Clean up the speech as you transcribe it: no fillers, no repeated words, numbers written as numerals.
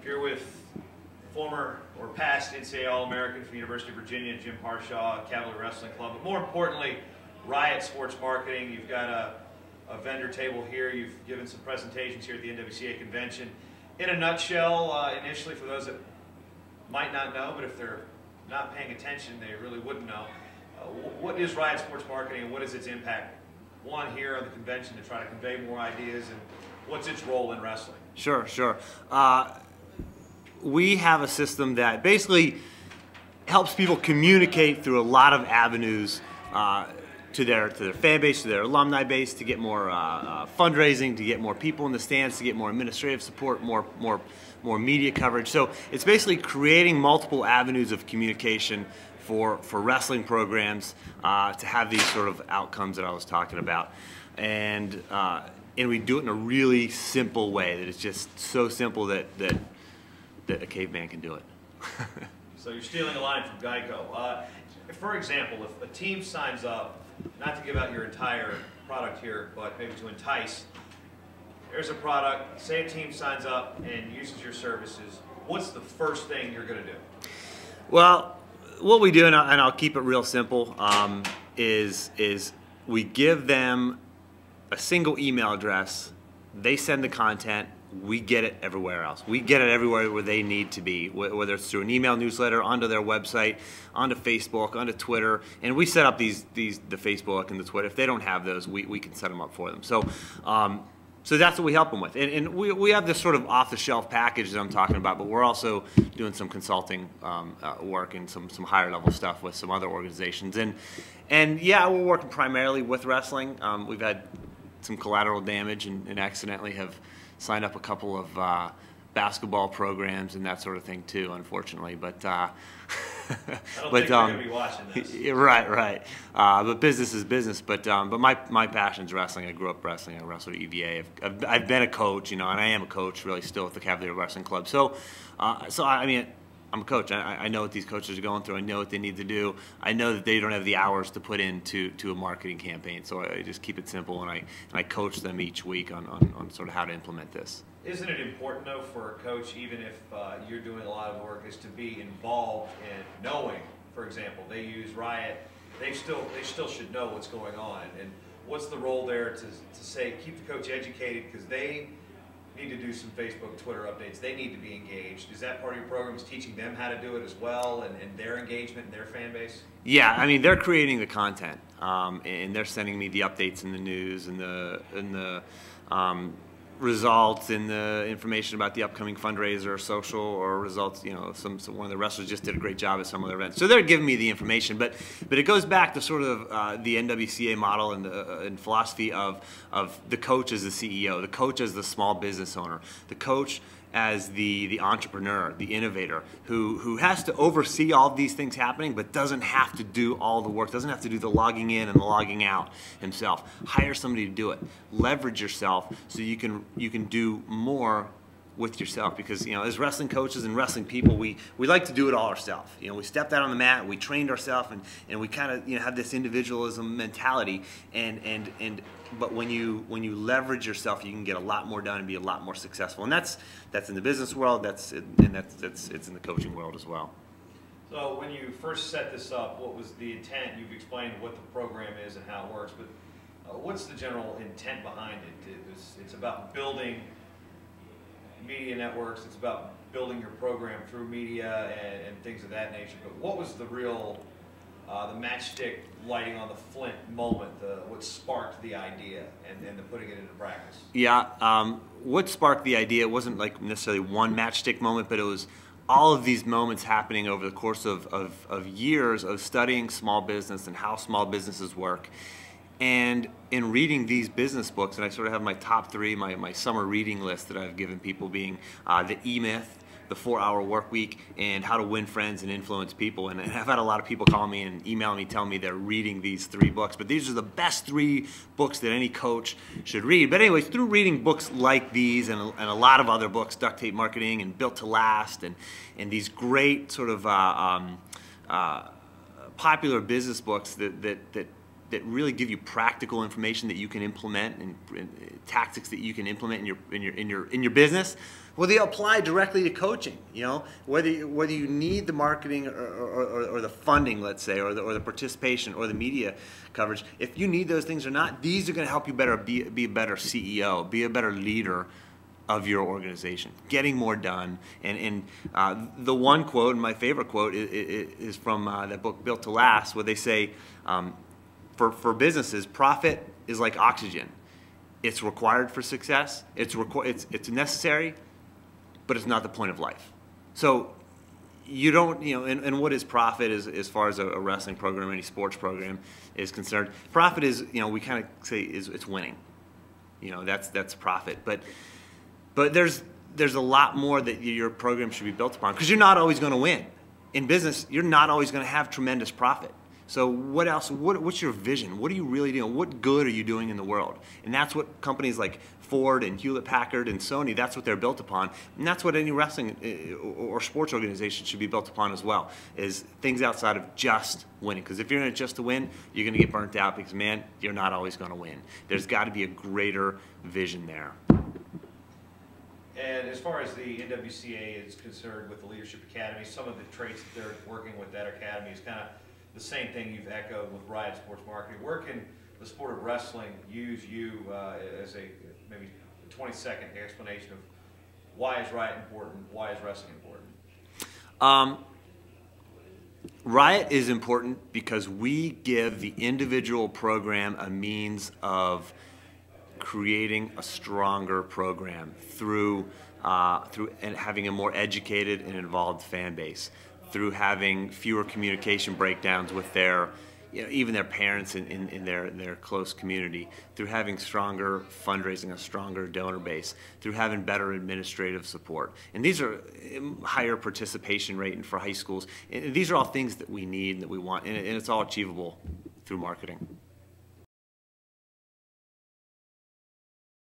If you're with former or past NCAA All-American from the University of Virginia, Jim Harshaw, Cavalier Wrestling Club, but more importantly, Riot Sports Marketing. You've got a vendor table here. You've given some presentations here at the NWCA convention. In a nutshell, initially for those that might not know, but if they're not paying attention, they really wouldn't know. What is Riot Sports Marketing and what is its impact? One, here on the convention to try to convey more ideas, and what's its role in wrestling? Sure. We have a system that basically helps people communicate through a lot of avenues to their fan base, to their alumni base, to get more fundraising, to get more people in the stands, to get more administrative support, more media coverage. So it's basically creating multiple avenues of communication for wrestling programs to have these sort of outcomes that I was talking about. And we do it in a really simple way that it's just so simple that a caveman can do it. So you're stealing a line from Geico. For example, if a team signs up, not to give out your entire product here, but maybe to entice, there's a product, say a team signs up and uses your services, what's the first thing you're going to do? Well, what we do, and I'll keep it real simple, is we give them a single email address, they send the content, we get it everywhere else. We get it everywhere where they need to be, whether it's through an email newsletter, onto their website, onto Facebook, onto Twitter, and we set up the Facebook and the Twitter. If they don't have those, we can set them up for them. So that's what we help them with. And we have this sort of off-the-shelf package that I'm talking about, but we're also doing some consulting work and some higher level stuff with some other organizations. And yeah, we're working primarily with wrestling. We've had some collateral damage and accidentally have signed up a couple of basketball programs and that sort of thing too, unfortunately. But I don't think they're going to be watching this. Right. But business is business. But my passion's wrestling. I grew up wrestling. I wrestled at EVA. I've been a coach, and I am a coach really still at the Cavalier Wrestling Club. So I mean, I'm a coach. I know what these coaches are going through. I know what they need to do. I know that they don't have the hours to put into a marketing campaign. So I just keep it simple, and I coach them each week on sort of how to implement this. Isn't it important, though, for a coach, even if you're doing a lot of work, is to be involved in knowing, for example, they use Riot, they still should know what's going on. And what's the role there to say, keep the coach educated, because they need to do some Facebook, Twitter updates. They need to be engaged. Is that part of your program, is teaching them how to do it as well, and their engagement and their fan base? Yeah, I mean, they're creating the content, and they're sending me the updates in the news and the results and the information about the upcoming fundraiser or social or results. One of the wrestlers just did a great job at some of their events. So they're giving me the information, but it goes back to sort of the NWCA model and philosophy of the coach as the CEO, the coach as the small business owner, the coach as the entrepreneur, the innovator, who has to oversee all of these things happening, but doesn't have to do all the work, doesn't have to do the logging in and the logging out himself. Hire somebody to do it. Leverage yourself so you can do more with yourself, because as wrestling coaches and wrestling people, we like to do it all ourselves. We stepped out on the mat, we trained ourselves, and we kind of have this individualism mentality, but when you leverage yourself, you can get a lot more done and be a lot more successful. And that's in the business world, it's in the coaching world as well. So when you first set this up, what was the intent? You've explained what the program is and how it works, but what's the general intent behind it? It's about building media networks, it's about building your program through media and things of that nature. But what was the real, the matchstick lighting on the flint moment, what sparked the idea and the putting it into practice? Yeah, what sparked the idea wasn't like necessarily one matchstick moment, but it was all of these moments happening over the course of years of studying small business and how small businesses work. And in reading these business books, and I sort of have my top three, my summer reading list that I've given people being the E-Myth, the 4-Hour Work Week, and How to Win Friends and Influence People. And I've had a lot of people call me and email me telling me they're reading these 3 books. But these are the best 3 books that any coach should read. But anyways, through reading books like these and a lot of other books, Duct Tape Marketing and Built to Last, and these great sort of popular business books that that really give you practical information that you can implement and tactics that you can implement in your business. Well, they apply directly to coaching. You know, whether you need the marketing or the funding, let's say, or the participation or the media coverage. If you need those things or not, these are going to help you be a better CEO, be a better leader of your organization, getting more done. And the one quote, and my favorite quote, is from that book Built to Last, where they say, for businesses, profit is like oxygen. It's required for success. It's necessary, but it's not the point of life. So you don't, you know, and what is profit as far as a wrestling program or any sports program is concerned? Profit is, you know, we kind of say it's winning. You know, that's profit. But there's a lot more that your program should be built upon, because you're not always going to win. In business, you're not always going to have tremendous profit. So what else? What's your vision? What are you really doing? What good are you doing in the world? And that's what companies like Ford and Hewlett-Packard and Sony, that's what they're built upon. And that's what any wrestling or sports organization should be built upon as well, is things outside of just winning. Because if you're in it just to win, you're going to get burnt out because, man, you're not always going to win. There's got to be a greater vision there. And as far as the NWCA is concerned with the Leadership Academy, some of the traits that they're working with that academy is kind of the same thing you've echoed with Riot Sports Marketing. Where can the sport of wrestling use you as a maybe 20-second explanation of why is Riot important, why is wrestling important? Riot is important because we give the individual program a means of creating a stronger program through and having a more educated and involved fan base, through having fewer communication breakdowns with their, you know, even their parents in their close community, through having stronger fundraising, a stronger donor base, through having better administrative support. And these are higher participation rate for high schools. And these are all things that we need and that we want, and it's all achievable through marketing.